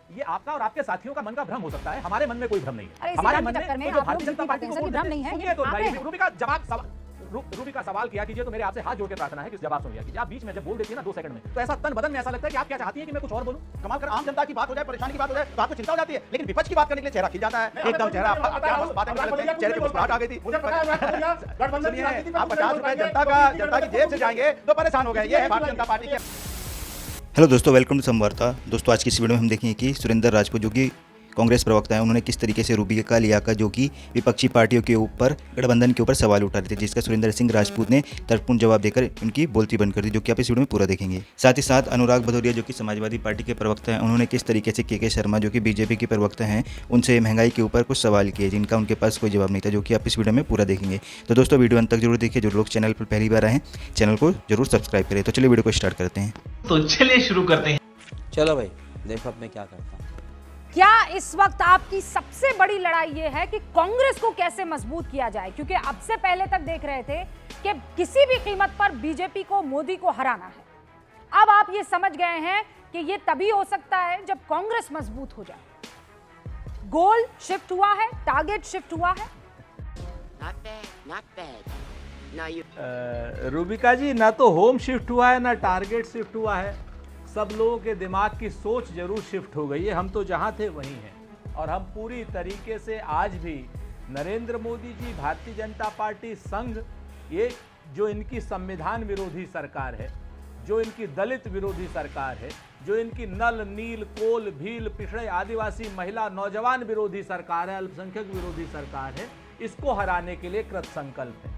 ये आपका और आपके साथियों का मन का भ्रम हो सकता है, हमारे मन में कोई भ्रम नहीं है। अरे हमारे इसी मन चक्कर में में तो जो आप भारतीय लोग जनता जीत पार्टी पाते को हैं, वोट भ्रम देते नहीं हैं, है, सुनिए तो ये भाई आंकड़े हैं। रूबी का सवाल किया कीजिए तो मेरे आपसे हाथ जोड़ के प्रार्थना है कि जवाब सुन लिया कीजिए। आप बीच में जब बोल देती है ना 2 सेकंड में, तो ऐसा तन बदन में ऐसा लगता है कि आप क्या चाहती हैं कि मैं कुछ और बोलूं। कमाल कर, आम जनता की बात हो जाए, परेशानी की बात हो जाए तो आपको चिंता हो जाती है, लेकिन विपक्ष की बात करने के लिए चेहरा खिल जाता है। एकदम चेहरा बातें करते हैं, चेहरे पे मुस्कुराहट आ गई थी। सुनिए, आप 50 रुपए जनता की जेब से जाएंगे तो परेशान हो गए। ये है भारतीय जनता पार्टी के। हेलो दोस्तों, वेलकम टू संवार्ता। दोस्तों आज की इस वीडियो में हम देखेंगे कि सुरेंद्र राजपूत जो कि कांग्रेस प्रवक्ता है, उन्होंने किस तरीके से रूबी का लियाकत जो कि विपक्षी पार्टियों के ऊपर, गठबंधन के ऊपर सवाल उठा रहे थे, जिसका सुरेंद्र सिंह राजपूत ने तर्कपूर्ण जवाब देकर उनकी बोलती बंद कर दी, जो कि आप इस वीडियो में पूरा देखेंगे। साथ ही साथ अनुराग भदौरिया जो कि समाजवादी पार्टी के प्रवक्ता हैं, उन्होंने किस तरीके से के शर्मा जो कि बीजेपी के प्रवक्ता हैं, उनसे महंगाई के ऊपर कुछ सवाल किए, जिनका उनके पास कोई जवाब नहीं था, जो कि आप इस वीडियो में पूरा देखेंगे। तो दोस्तों वीडियो अंत तक जरूर देखिए। जो लोग चैनल पर पहली बार आए चैनल को जरूर सब्सक्राइब करें। तो चलिए वीडियो को स्टार्ट करते हैं। तो चलिए शुरू करते हैं। चलो भाई, देखो अब मैं क्या करता हूँ। क्या इस वक्त आपकी सबसे बड़ी लड़ाई ये है कि कांग्रेस को कैसे मजबूत किया जाए? क्योंकि अब से पहले तक देख रहे थे कि किसी भी कीमत पर बीजेपी को, मोदी को हराना है। अब आप ये समझ गए हैं कि ये तभी हो सकता है जब कांग्रेस मजबूत हो जाए। गोल शिफ्ट हुआ है, टारगेट शिफ्ट हुआ है। Not bad. Now you. Rubika जी, ना तो होम शिफ्ट हुआ है ना टारगेट शिफ्ट हुआ है। सब लोगों के दिमाग की सोच जरूर शिफ्ट हो गई है। हम तो जहां थे वहीं हैं और हम पूरी तरीके से आज भी नरेंद्र मोदी जी, भारतीय जनता पार्टी, संघ, ये जो इनकी संविधान विरोधी सरकार है, जो इनकी दलित विरोधी सरकार है, जो इनकी नल नील कोल भील पिछड़े आदिवासी महिला नौजवान विरोधी सरकार है, अल्पसंख्यक विरोधी सरकार है, इसको हराने के लिए कृत संकल्प है।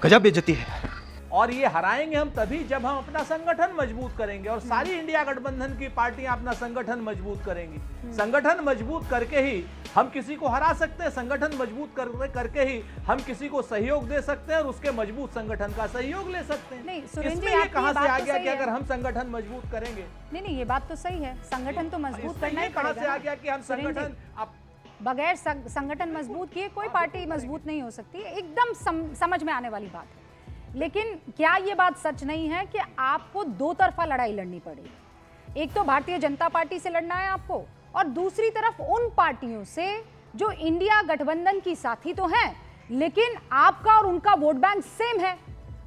गजब बेइज्जती है। और ये हराएंगे हम तभी जब हम अपना संगठन मजबूत करेंगे और सारी इंडिया गठबंधन की पार्टियां अपना संगठन मजबूत करेंगी। संगठन मजबूत करके ही हम किसी को हरा सकते हैं। संगठन मजबूत करके ही हम किसी को सहयोग दे सकते हैं और उसके मजबूत संगठन का सहयोग ले सकते हैं। नहीं, सुरेंद्र जी, इसमें ये आपकी कहां से बात आ तो गया सही कि है। अगर हम संगठन मजबूत करेंगे? नहीं, ये बात तो सही है, संगठन तो मजबूत इसमें करना ये ही कहां पड़ेगा से आ ना। गया कि हम सुरेंद्र जी, संगठन बगैर संगठन मजबूत किए कोई पार्टी मजबूत नहीं हो सकती। एकदम समझ में आने वाली बात है। लेकिन क्या ये बात सच नहीं है कि आपको दो तरफा लड़ाई लड़नी पड़ेगी? एक तो भारतीय जनता पार्टी से लड़ना है आपको, और दूसरी तरफ उन पार्टियों से जो इंडिया गठबंधन की साथी तो हैं, लेकिन आपका और उनका वोट बैंक सेम है।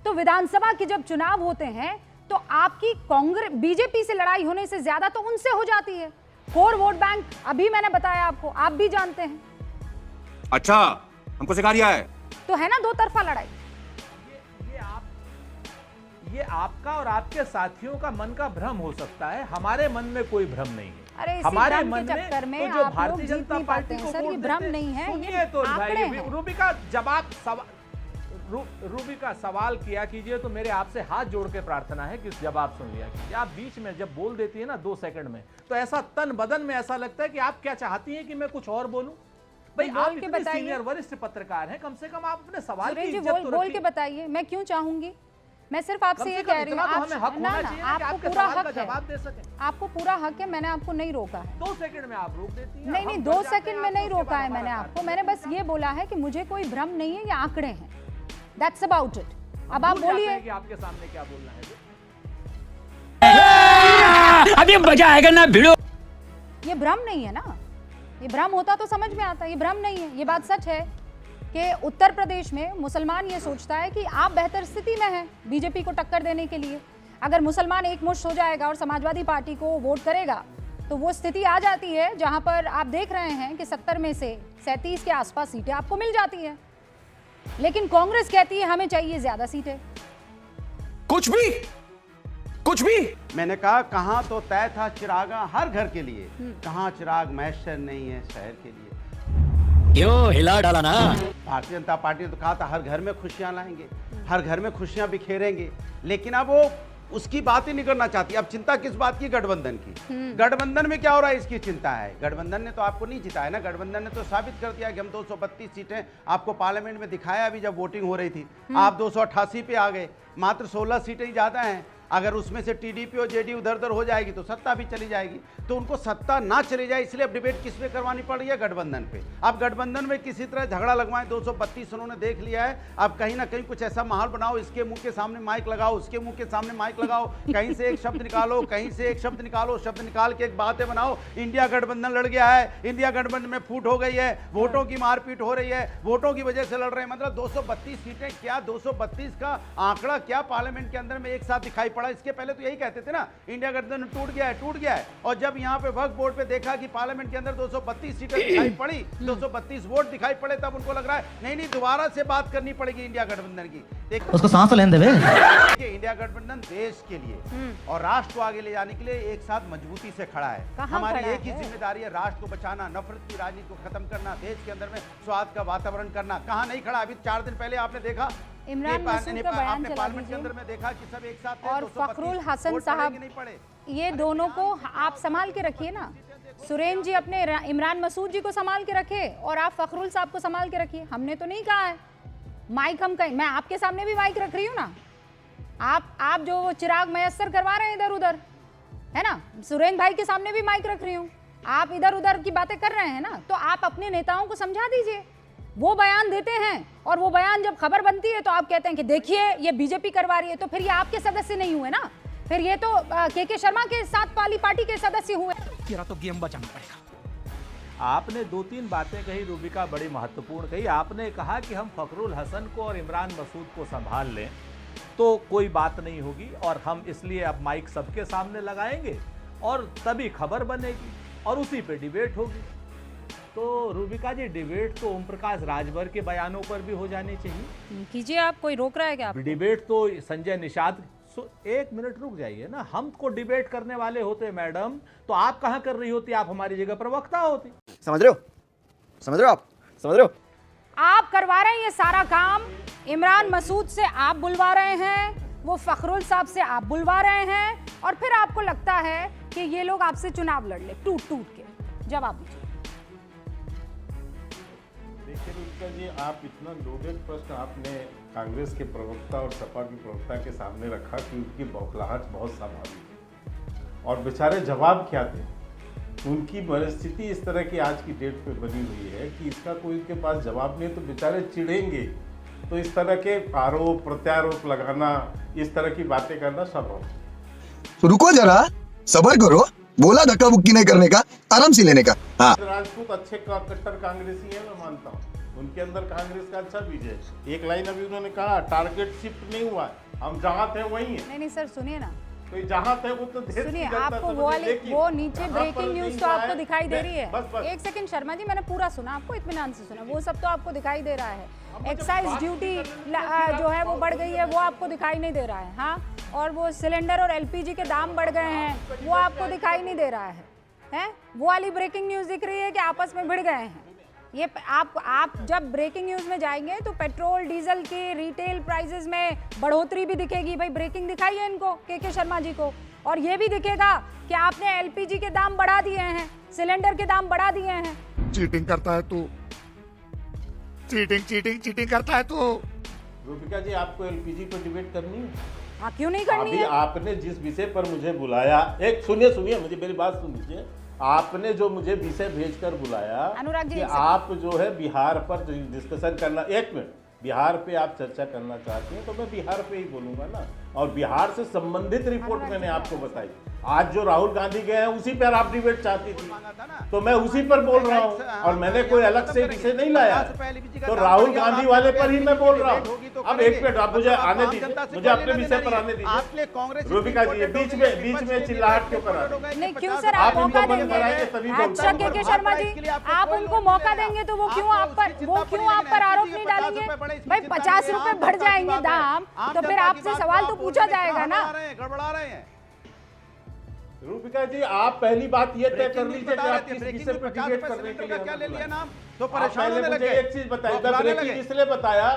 तो विधानसभा के जब चुनाव होते हैं तो आपकी कांग्रेस बीजेपी से लड़ाई होने से ज्यादा तो उनसे हो जाती है। कोर वोट बैंक अभी मैंने बताया आपको, आप भी जानते हैं। अच्छा, हमको सिखा दिया है। तो है ना दो तरफा लड़ाई। ये आपका और आपके साथियों का मन का भ्रम हो सकता है, हमारे मन में कोई भ्रम नहीं है। अरे इसी हमारे भ्रम मन के चक्कर में तो जो आप लोग भारतीय जीत जनता नहीं पार्टी पाते को हैं। सर, ये वोट भ्रम देते नहीं है, सुनिए ये तो आंकड़े भाई, हैं। रूबी का सवाल किया कीजिए तो मेरे आपसे हाथ जोड़ के प्रार्थना है कि जवाब सुन लिया कीजिए। आप बीच में जब बोल देती है ना 2 सेकंड में, तो ऐसा तन बदन में ऐसा लगता है कि आप क्या चाहती हैं कि मैं कुछ और बोलूं। भाई बोल आप के इतने बताइए। सीनियर वरिष्ठ पत्रकार हैं, कम से कम आप अपने सवाल की सुरेश जी, इज्जत तो बोल के रखिए। बताइए, मैं क्यों चाहूंगी? मैं सिर्फ आपसे ये कह रही हूँ, हमें हक होना चाहिए ना कि आपको आपके पूरा सवाल का हक है, जवाब दे सकें। आपको पूरा हक है। मैंने आपको नहीं रोका है। 2 सेकंड में आप रोक देती हैं। नहीं, हम 2 डर जाते सेकंड हैं में नहीं आपको, उसके रोका बाद है मैंने हमारा आपको। कार्य मैंने बस ये बोला है कि मुझे कोई भ्रम नहीं है, ये आंकड़े हैं। That's about it. अब आप भूल जाते बोलिए। हैं कि आपके सामने क्या बोलना है। अभी मजा आएगा ना भिड़ो। ये भ्रम नहीं है ना। ये भ्रम होता तो समझ में आता। ये भ्रम नहीं है। ये बात सच है कि उत्तर प्रदेश में मुसलमान ये सोचता है कि आप बेहतर स्थिति में हैं बीजेपी को टक्कर देने के लिए। अगर मुसलमान एकमुश्त हो जाएगा और समाजवादी पार्टी को वोट करेगा तो वो स्थिति आ जाती है जहां पर आप देख रहे हैं कि 70 में से 37 के आसपास सीटें आपको मिल जाती हैं। लेकिन कांग्रेस कहती है हमें चाहिए ज्यादा सीटें। कुछ भी मैंने कहा, कहां तो तय था चिरागा हर घर के लिए, कहां चिराग मैसर नहीं है शहर के लिए। क्यों हिला डाला ना? भारतीय जनता पार्टी ने तो कहा था हर घर में खुशियां लाएंगे, हर घर में खुशियां बिखेरेंगे, लेकिन अब वो उसकी बात ही नहीं करना चाहती। अब चिंता किस बात की? गठबंधन की। गठबंधन में क्या हो रहा है इसकी चिंता है। गठबंधन ने तो आपको नहीं जिताया ना। गठबंधन ने तो साबित कर दिया कि हम 232 सीटें आपको पार्लियामेंट में दिखाया। अभी जब वोटिंग हो रही थी आप 288 पे आ गए, मात्र 16 सीटें ही ज्यादा हैं। अगर उसमें से टीडीपी और जेडीयू उधर उधर हो जाएगी तो सत्ता भी चली जाएगी। तो उनको सत्ता ना चली जाए इसलिए अब डिबेट किस पे करवानी पड़ रही है? गठबंधन पे। अब गठबंधन में किसी तरह झगड़ा लगवाएं, 232 उन्होंने देख लिया है। अब कहीं ना कहीं कुछ ऐसा माहौल बनाओ, इसके मुंह के सामने माइक लगाओ, उसके मुंह के सामने माइक लगाओ, कहीं से एक शब्द निकालो, कहीं से एक शब्द निकालो, शब्द निकाल के एक बातें बनाओ। इंडिया गठबंधन लड़ गया है, इंडिया गठबंधन में फूट हो गई है, वोटों की मारपीट हो रही है, वोटों की वजह से लड़ रहे हैं। मतलब 232 सीटें क्या, 232 का आंकड़ा क्या पार्लियामेंट के अंदर में एक साथ दिखाई पड़ा? इसके पहले तो यही कहते थे ना, इंडिया गठबंधन टूट गया है। और जब यहाँ पे वक्फ बोर्ड पे देखा कि पार्लियामेंट के अंदर 232 सीटें दिखाई पड़ी, 232 वोट दिखाई पड़े, तब उनको लग रहा है नहीं दोबारा से बात करनी पड़ेगी इंडिया गठबंधन की। उसको सांस लेने दे। इंडिया गठबंधन देश के लिए और राष्ट्र को आगे ले जाने के लिए एक साथ मजबूती से खड़ा है। कहाँ हमारी खड़ा एक ही है? जिम्मेदारी है, राष्ट्र को बचाना, नफरत की राजनीति को खत्म करना, देश के अंदर में स्वाद का वातावरण करना। कहाँ नहीं खड़ा? अभी 4 दिन पहले आपने देखा इमरान मसूद का बयान आपने चला पार्लियामेंट के दीजिए। अंदर में देखा कि सब एक साथ थे, और 232 फखरुल हसन वोट साहब, पड़े कि नहीं पड़े? ये दोनों को आप संभाल के रखिए ना। सुरेंद्र जी अपने इमरान मसूद जी को संभाल के रखे और आप फखरुल साहब को संभाल के रखिए। हमने तो नहीं कहा है माइक हम कहीं, मैं आपके सामने भी माइक रख रही हूँ ना। आप जो चिराग मयस्सर करवा रहे हैं इधर उधर, है ना, सुरेंद्र भाई के सामने भी माइक रख रही हूँ। आप इधर उधर की बातें कर रहे हैं ना, तो आप अपने नेताओं को समझा दीजिए। वो बयान देते हैं और वो बयान जब खबर बनती है तो आप कहते हैं कि देखिए ये बीजेपी करवा रही है। तो फिर ये आपके सदस्य नहीं हुए ना, फिर ये तो के शर्मा के साथ वाली पार्टी के सदस्य हुए। तेरा तो गेम बचाना पड़ेगा। आपने 2-3 बातें कही रूबिका, बड़ी महत्वपूर्ण कही। आपने कहा कि हम फखरुल हसन को और इमरान मसूद को संभाल लें तो कोई बात नहीं होगी, और हम इसलिए अब माइक सबके सामने लगाएंगे और तभी खबर बनेगी और उसी पे डिबेट होगी। तो रूबिका जी, डिबेट तो ओम प्रकाश राजभर के बयानों पर भी हो जानी चाहिए। कीजिए, आप कोई रोक रहा है क्या? डिबेट तो संजय निषाद, 1 मिनट रुक जाइए ना। हमको डिबेट करने वाले होते मैडम, तो आप कहाँ कर रही होती? आप हमारी जगह प्रवक्ता होती। समझ रहे हो? समझ रहे हो? आप समझ रहे हो? आप करवा रहे हैं ये सारा काम। इमरान मसूद से आप बुलवा रहे हैं, वो फखरुल साहब से आप बुलवा रहे हैं, और फिर आपको लगता है कि ये लोग आपसे चुनाव लड़ ले टूट के। जवाब दीजिए। देखिए रूबिका जी, आप इतना लोडेड प्रश्न आपने कांग्रेस के प्रवक्ता और सपा के प्रवक्ता के सामने रखा कि उनकी बौखलाहट बहुत स्वाभाविक है, और बेचारे जवाब क्या दें? उनकी परिस्थिति इस तरह की आज की डेट पे बनी हुई है कि इसका कोई उनके पास जवाब नहीं है, तो बेचारे चिढ़ेंगे। तो इस तरह के आरोप प्रत्यारोप लगाना, इस तरह की बातें करना संभव। तो रुको जरा, सब्र करो। बोला धक्का बुक्की नहीं करने का, आराम से लेने का। हाँ, राजपूत अच्छे कट्टर कांग्रेसी है, मैं मानता हूँ। उनके अंदर कांग्रेस का अच्छा बीज है। एक लाइन अभी उन्होंने कहा, टारगेट शिफ्ट नहीं हुआ, हम जहाँ थे वहीं है। नहीं सर, सुनिए ना, तो जहाँ थे वो तो सुनिए, आपको वो नीचे ब्रेकिंग न्यूज तो आपको दिखाई दे रही है। बस। एक सेकंड शर्मा जी, मैंने पूरा सुना, आपको इत्मीनान से सुना, वो सब तो आपको दिखाई दे रहा है। एक्साइज ड्यूटी जो है वो बढ़ गई है, वो आपको दिखाई नहीं दे रहा है। हाँ, और वो सिलेंडर और एलपीजी के दाम बढ़ गए हैं, वो आपको दिखाई नहीं दे रहा है। वो वाली ब्रेकिंग न्यूज दिख रही है कि आपस में भिड़ गए हैं। ये आप जब ब्रेकिंग न्यूज में जाएंगे तो पेट्रोल डीजल के रिटेल प्राइसेस में बढ़ोतरी भी दिखेगी। भाई ब्रेकिंग दिखाई है इनको, के शर्मा जी को, और ये भी दिखेगा कि आपने एलपीजी के दाम बढ़ा दिए हैं, सिलेंडर के दाम बढ़ा दिए हैं। चीटिंग करता है तू, चीटिंग करता है तू। रूबिका जी, आपको एलपीजी पर डिबेट करनी है? हाँ, क्यों नहीं करनी अभी है? आपने जिस विषय पर मुझे बुलाया, एक सुनिए मुझे, मेरी बात सुन लीजिए। आपने जो मुझे विषय भेजकर बुलाया अनुराग जी, कि आप जो है बिहार पर डिस्कशन करना, 1 मिनट, बिहार पे आप चर्चा करना चाहते हैं तो मैं बिहार पे ही बोलूंगा ना, और बिहार से संबंधित रिपोर्ट मैंने आपको बताई। आज जो राहुल गांधी गए हैं उसी पर आप डिबेट चाहती थी, तो मैं उसी पर बोल रहा हूँ, और मैंने कोई अलग से विषय नहीं लाया। तो राहुल गांधी वाले पर ही मैं बोल रहा हूँ। अब 1 मिनट आप मुझे आने दीजिए, मुझे अपने विषय पर आने दीजिए। रूबिका जी, बीच में चिल्लाहट क्यों करा? नहीं, क्यों सर, आप मौका देंगे? अच्छा के शर्मा जी, आप उनको मौका देंगे तो वो क्यों आप पर आरोप नहीं डालेंगे? भाई 50 रुपए बढ़ जाएंगे दाम, तो फिर आपसे सवाल तो पूछा जाएगा ना। गड़बड़ा रहे हैं। रूबिका जी, आप पहली बात ये तय कर लीजिए कि आप किस विषय पर डिबेट करने के लिए क्या ले लिया नाम, तो परेशान होने लगे। एक चीज बताइए, ब्रेकिंग इसलिए बताया,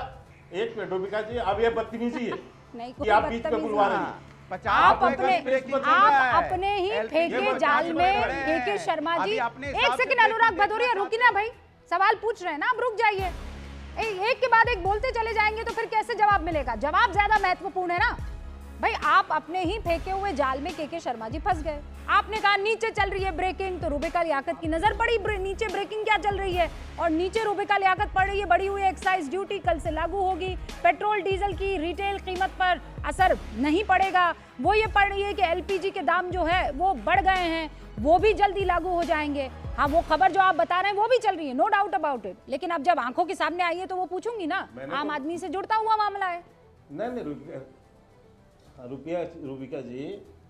1 मिनट रूबिका जी, अब ये बदतमीजी है कि आप बीच में बुलवा रहे हैं। आप अपने ही फेंके जाल में के शर्मा जी। 1 सेकंड अनुराग भदौरिया, रुकी ना भाई, सवाल पूछ रहे हैं ना, आप रुक जाइए। एक के बाद एक बोलते चले जाएंगे तो फिर कैसे जवाब मिलेगा? जवाब ज्यादा महत्वपूर्ण है ना। भाई आप अपने ही फेंके हुए जाल में के शर्मा जी फंस गए। आपने कहा नीचे चल रही है ब्रेकिंग, तो रूबिका लियाकत की नजर पड़ी नीचे ब्रेकिंग क्या चल रही है, और नीचे रूबिका लियाकत पड़ रही है बढ़ी हुई एक्साइज ड्यूटी कल से लागू होगी, पेट्रोल डीजल की रिटेल कीमत पर असर नहीं पड़ेगा। वो ये पड़ रही है कि एलपीजी के दाम जो है वो बढ़ गए हैं, वो भी जल्दी लागू हो जाएंगे। हाँ, वो खबर जो आप बता रहे हैं वो भी चल रही है, नो डाउट अबाउट इट, लेकिन अब जब आंखों के सामने आई है तो वो पूछूंगी ना, आम आदमी से जुड़ता हुआ मामला है। नहीं रूबिका जी,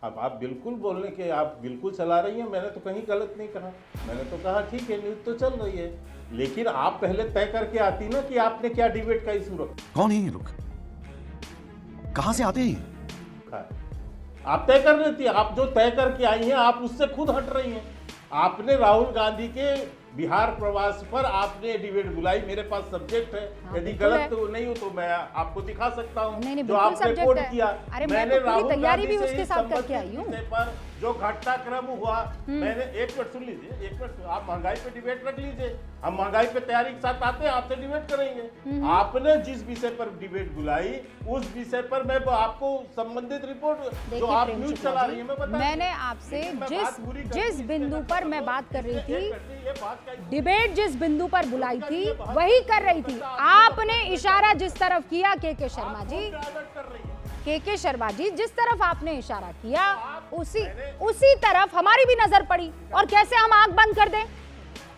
अब आप बिल्कुल बोलने के आप बिल्कुल चला रही हैं, मैंने तो कहीं गलत नहीं कहा। मैंने तो कहा ठीक है न्यूज़ तो चल रही है, लेकिन आप पहले तय करके आती ना कि आपने क्या डिबेट का इशू रखा। कौन है ये लोग, कहां से आते हैं? आप तय कर रही थी, आप जो तय करके आई हैं आप उससे खुद हट रही हैं। आपने राहुल गांधी के बिहार प्रवास पर आपने डिबेट बुलाई, मेरे पास सब्जेक्ट है, यदि गलत तो नहीं हो तो मैं आपको दिखा सकता हूं जो आपने कोट किया। अरे मैंने राहुल तैयारी भी उसके साथ करके आई हूं। पर जो घटनाक्रम हुआ, मैंने एक मिनट सुन लीजिए, एक मिनट, आप महंगाई पे डिबेट रख लीजिए, हम महंगाई पे तैयारी के साथ आते हैं, आपसे डिबेट करेंगे। आपने जिस विषय पर डिबेट बुलाई उस विषय पर मैं आपको संबंधित रिपोर्ट जो आप न्यूज चला रही है मैं बता, मैंने आपसे जिस बिंदु पर मैं बात कर रही थी, डिबेट जिस बिंदु पर बुलाई थी वही कर रही थी। आपने इशारा जिस तरफ किया के शर्मा जी, के शर्मा जी जिस तरफ आपने इशारा किया उसी तरफ हमारी भी नजर पड़ी, और कैसे हम आंख बंद कर दें।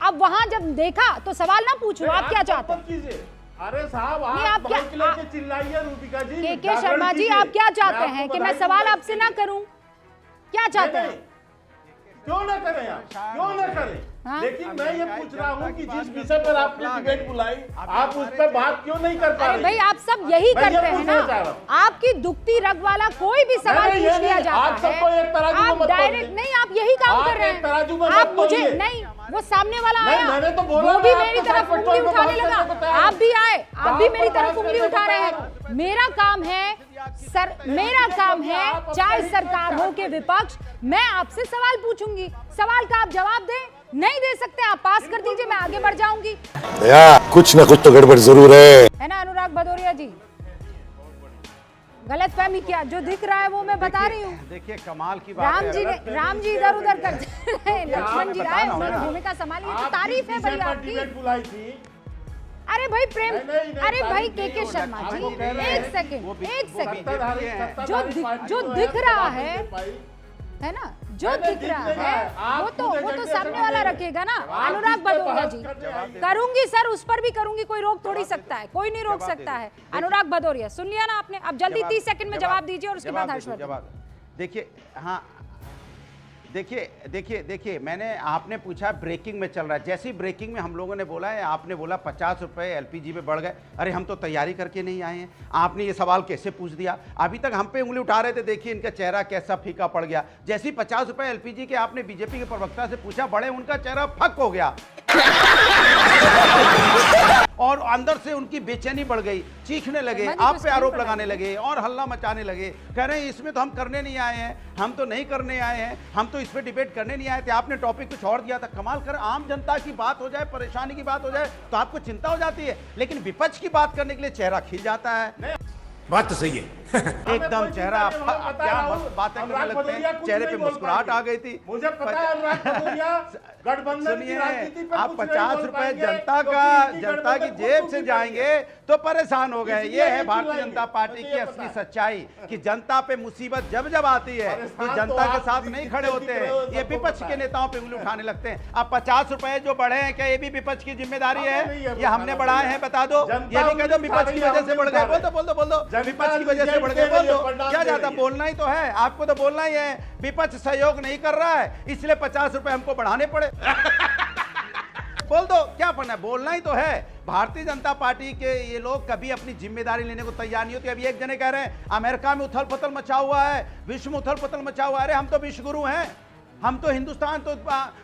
अब वहां जब देखा तो सवाल ना पूछो आप क्या चाहते हैं। अरे साहब आप क्या चिल्लाइए रूबिका जी, के शर्मा जी आप क्या चाहते हैं कि मैं सवाल आपसे ना करूं, क्या चाहते हैं? क्यों ना करें आप, क्यों ना करें, लेकिन मैं ये पूछ रहा हूँ कि जिस विषय पर आपने डिबेट बुलाई आप उस पर बात क्यों नहीं कर पा रहे? भाई आप सब यही करते हैं ना, आपकी दुखती रग वाला कोई भी सवाल पूछ लिया जाता है, आप डायरेक्ट नहीं, आप यही काम कर रहे हैं। आप मुझे नहीं, वो सामने वाला आया वो भी मेरी तरफ उंगली उठाने लगा, आप भी आए, आप भी मेरी तरफ उंगली उठा रहे हैं। मेरा काम है चाहे सरकार हो के विपक्ष, मैं आपसे सवाल पूछूंगी, सवाल का आप जवाब दें, नहीं दे सकते आप पास कर दीजिए, मैं आगे बढ़ जाऊंगी। कुछ ना कुछ तो गड़बड़ जरूर है ना अनुराग भदौरिया जी? गलत फहमी क्या, जो दिख रहा है वो मैं बता रही हूँ। देखिए कमाल की बात है, राम जी इधर उधर करते हैं, लक्ष्मण जी आए उन्होंने भूमिका संभाली, तो तारीफ है भाई आपकी। अरे भाई प्रेम, अरे भाई के शर्मा जी एक सेकंड, जो दिख रहा है ना, जो दिख रहा है वो तो सामने वाला रखेगा ना। अनुराग भदौरिया जी करूंगी सर, उस पर भी करूंगी, कोई रोक थोड़ी सकता है, कोई नहीं रोक सकता है। अनुराग भदौरिया सुन लिया ना आपने, अब जल्दी 30 सेकंड में जवाब दीजिए और उसके बाद हर्षवर्धन। देखिए हाँ देखिए मैंने आपने पूछा ब्रेकिंग में चल रहा है, जैसी ब्रेकिंग में हम लोगों ने बोला है, आपने बोला 50 रुपए एलपीजी पे बढ़ गए। अरे हम तो तैयारी करके नहीं आए हैं, आपने ये सवाल कैसे पूछ दिया? अभी तक हम पे उंगली उठा रहे थे, देखिए इनका चेहरा कैसा फीका पड़ गया। जैसे 50 रुपए एलपीजी के आपने बीजेपी के प्रवक्ता से पूछा, बड़े उनका चेहरा फक हो गया और अंदर से उनकी बेचैनी बढ़ गई, चीखने लगे, आप पे आरोप लगाने लगे और हल्ला मचाने लगे, कह रहे हैं इसमें तो हम करने नहीं आए हैं, हम तो नहीं करने आए हैं, हम तो इस पे डिबेट करने नहीं आए थे, आपने टॉपिक कुछ और दिया था। कमाल कर, आम जनता की बात हो जाए, परेशानी की बात हो जाए तो आपको चिंता हो जाती है, लेकिन विपक्ष की बात करने के लिए चेहरा खिल जाता है। बात तो सही है एकदम चेहरा, क्या मस्त बातें करने लगते हैं, चेहरे पे मुस्कुराहट आ गई थी। मुझे पता है गठबंधन की राजनीति पर आप 50 रुपए जनता की जेब से जाएंगे तो परेशान हो गए। ये है भारतीय जनता पार्टी की असली सच्चाई कि जनता पे मुसीबत जब आती है तो जनता के साथ नहीं खड़े होते हैं, ये विपक्ष के नेताओं पे उंगली उठाने लगते हैं। अब 50 रुपए जो बढ़े हैं, क्या ये भी विपक्ष की जिम्मेदारी है? ये हमने बढ़ाए हैं, बता दो। ये भी कह दो विपक्ष की वजह से बढ़ गए, बोल दो विपक्ष की वजह से बढ़ गए, बोल दो। क्या जाता, बोलना ही तो है, आपको तो बोलना ही है। विपक्ष सहयोग नहीं कर रहा है इसलिए 50 रुपए हमको बढ़ाने पड़े। बोल दो, क्या पढ़ना है, बोलना ही तो है। भारतीय जनता पार्टी के ये लोग कभी अपनी जिम्मेदारी लेने को तैयार नहीं होते। अभी एक जने कह रहे हैं अमेरिका में उथल पुथल मचा हुआ है, विश्व में उथल पुथल मचा हुआ है। अरे हम तो विश्व गुरु हैं, हम तो हिंदुस्तान तो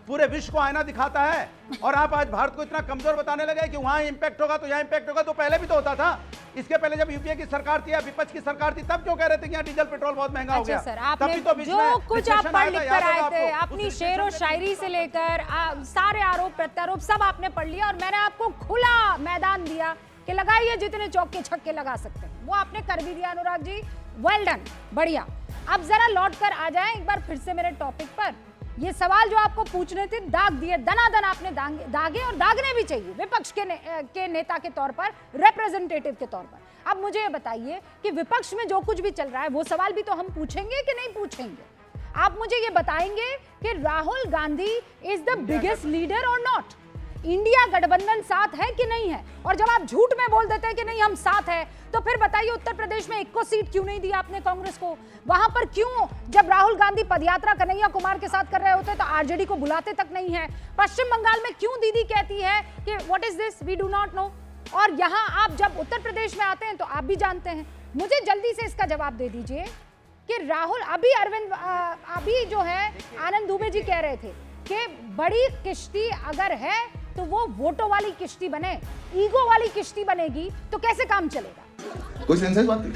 पूरे विश्व को आईना दिखाता है, और आप आज भारत को इतना कमजोर बताने लगे कि वहां इंपैक्ट होगा तो यहाँ इंपैक्ट होगा। तो पहले भी तो होता था, इसके पहले जब यूपीए की सरकार थी या विपक्ष की सरकार थी तब क्यों कह रहे थे कि यहाँ डीजल पेट्रोल बहुत महंगा हो गया? सर, आपने तो जो कुछ आप पढ़ लिख कर आए थे, अपनी शेर और शायरी से लेकर सारे आरोप प्रत्यारोप सब आपने पढ़ लिया, और मैंने आपको खुला मैदान दिया कि लगाइए जितने चौके छक्के लगा सकते हैं, वो आपने कर भी दिया अनुराग जी। वेल डन, बढ़िया। अब जरा लौट कर आ जाएं एक बार फिर से मेरे टॉपिक पर। ये सवाल जो आपको पूछने थे दाग दिए, दनादन आपने दागे और दागने भी चाहिए विपक्ष के नेता के तौर पर, रिप्रेजेंटेटिव के तौर पर। अब मुझे ये बताइए कि विपक्ष में जो कुछ भी चल रहा है वो सवाल भी तो हम पूछेंगे कि नहीं पूछेंगे? आप मुझे ये बताएंगे कि Rahul Gandhi is the biggest leader और नॉट? इंडिया गठबंधन साथ है कि नहीं है? और जब आप झूठ में बोल देते हैं कि नहीं हम साथ है, तो फिर बताइए उत्तर प्रदेश में 1 को सीट क्यों नहीं दी आपने कांग्रेस को? वहां पर क्यों जब राहुल गांधी पदयात्रा कन्हैया कुमार के साथ कर रहे होते तो आरजेडी को बुलाते तक नहीं है? पश्चिम बंगाल में क्यों दीदी कहती है कि what is this, we do not know? और यहां आप जब उत्तर प्रदेश में आते हैं तो आप भी जानते हैं। मुझे जल्दी से इसका जवाब दे दीजिए कि राहुल, अभी जो है आनंद दुबे जी कह रहे थे कि बड़ी किश्ती अगर है तो वो वोटों वाली किश्ती बने, ईगो वाली किश्ती बनेगी तो कैसे काम चलेगा? कोई सेंस है इस बात की?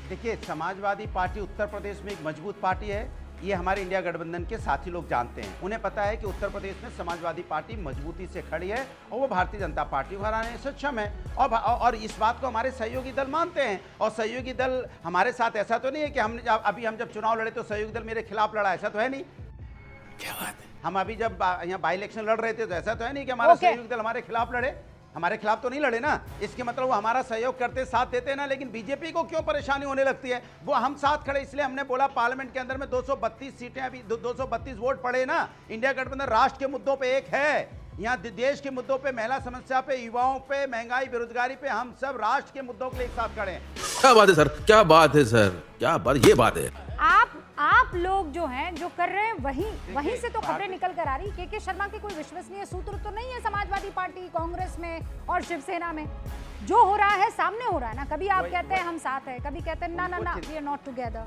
देखिए समाजवादी पार्टी उत्तर प्रदेश में एक मजबूत पार्टी है, ये हमारे इंडिया गठबंधन के साथी लोग जानते हैं। उन्हें पता है कि उत्तर प्रदेश में समाजवादी पार्टी मजबूती से खड़ी है और वो भारतीय जनता पार्टी को हराने में सक्षम है, और इस बात को हमारे सहयोगी दल मानते हैं। और सहयोगी दल हमारे साथ, ऐसा तो नहीं है कि हम जब चुनाव लड़े तो सहयोगी दल मेरे खिलाफ लड़ा, ऐसा तो है नहीं। क्या बात है? हम अभी जब यहाँ बाई इलेक्शन लड़ रहे थे तो ऐसा तो है नहीं कि हमारा सहयोगी दल हमारे खिलाफ लड़े, हमारे खिलाफ तो नहीं लड़े ना। इसके मतलब वो हमारा सहयोग करते, साथ देते ना। लेकिन बीजेपी को क्यों परेशानी होने लगती है? वो हम साथ खड़े, इसलिए हमने बोला पार्लियामेंट के अंदर में 232 सीटें, अभी 232 वोट पड़े ना। इंडिया गठबंधन राष्ट्र के मुद्दों पे एक है, यहाँ देश के मुद्दों पे, महिला समस्या पे, युवाओं पे, महंगाई, बेरोजगारी पे, हम सब राष्ट्र के मुद्दों के लिए एक साथ खड़े हैं। क्या बात है सर, क्या बात है सर, क्या बात, ये बात है। आप लोग जो हैं, जो कर रहे हैं वहीं से तो खबरें निकल कर आ रही। के शर्मा के कोई विश्वसनीय सूत्र तो नहीं है समाजवादी पार्टी, कांग्रेस में और शिवसेना में? जो हो रहा है सामने हो रहा है ना। कभी आप कहते हैं हम साथ हैं, कभी कहते हैं ना ना ना वी आर नॉट टुगेदर।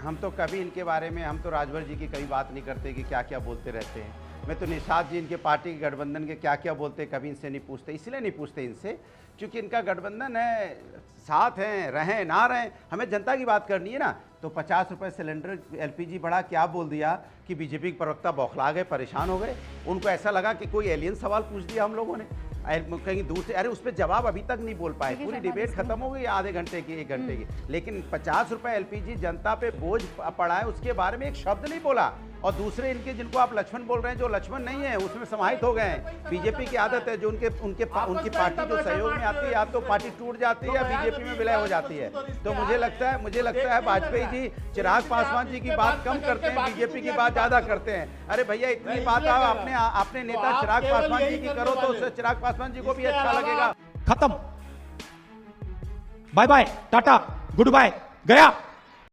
हम तो कभी इनके बारे में, हम तो राजभर जी की कभी बात नहीं करते कि क्या क्या बोलते रहते हैं। मैं तो निषाद जी इनके पार्टी के गठबंधन के क्या क्या बोलते कभी इनसे नहीं पूछते। इसलिए नहीं पूछते इनसे क्योंकि इनका गठबंधन है, साथ हैं, रहें ना रहें, हमें जनता की बात करनी है ना। तो 50 रुपये सिलेंडर एलपीजी बढ़ा, क्या बोल दिया कि बीजेपी के प्रवक्ता बौखला गए, परेशान हो गए। उनको ऐसा लगा कि कोई एलियन सवाल पूछ दिया हम लोगों ने कहीं दूर से। अरे उस पर जवाब अभी तक नहीं बोल पाए, पूरी डिबेट खत्म हो गई आधे घंटे की, 1 घंटे की। लेकिन 50 रुपये एलपीजी जनता पे बोझ पड़ा है, उसके बारे में एक शब्द नहीं बोला। और दूसरे इनके जिनको आप लक्ष्मण बोल रहे हैं, जो लक्ष्मण नहीं है उसमें समाहित हो गए हैं। बीजेपी की आदत है, जो उनकी पार्टी जो सहयोग में आती है, या तो पार्टी टूट जाती है या बीजेपी में विलय हो जाती है। तो मुझे लगता है वाजपेयी जी चिराग पासवान जी की बात कम करते हैं, बीजेपी की बात ज्यादा करते हैं। अरे भैया इतनी बात आपने नेता चिराग पासवान जी की करो तो चिराग पासवान जी को भी अच्छा लगेगा। खत्म, bye bye, tata, good bye, गया।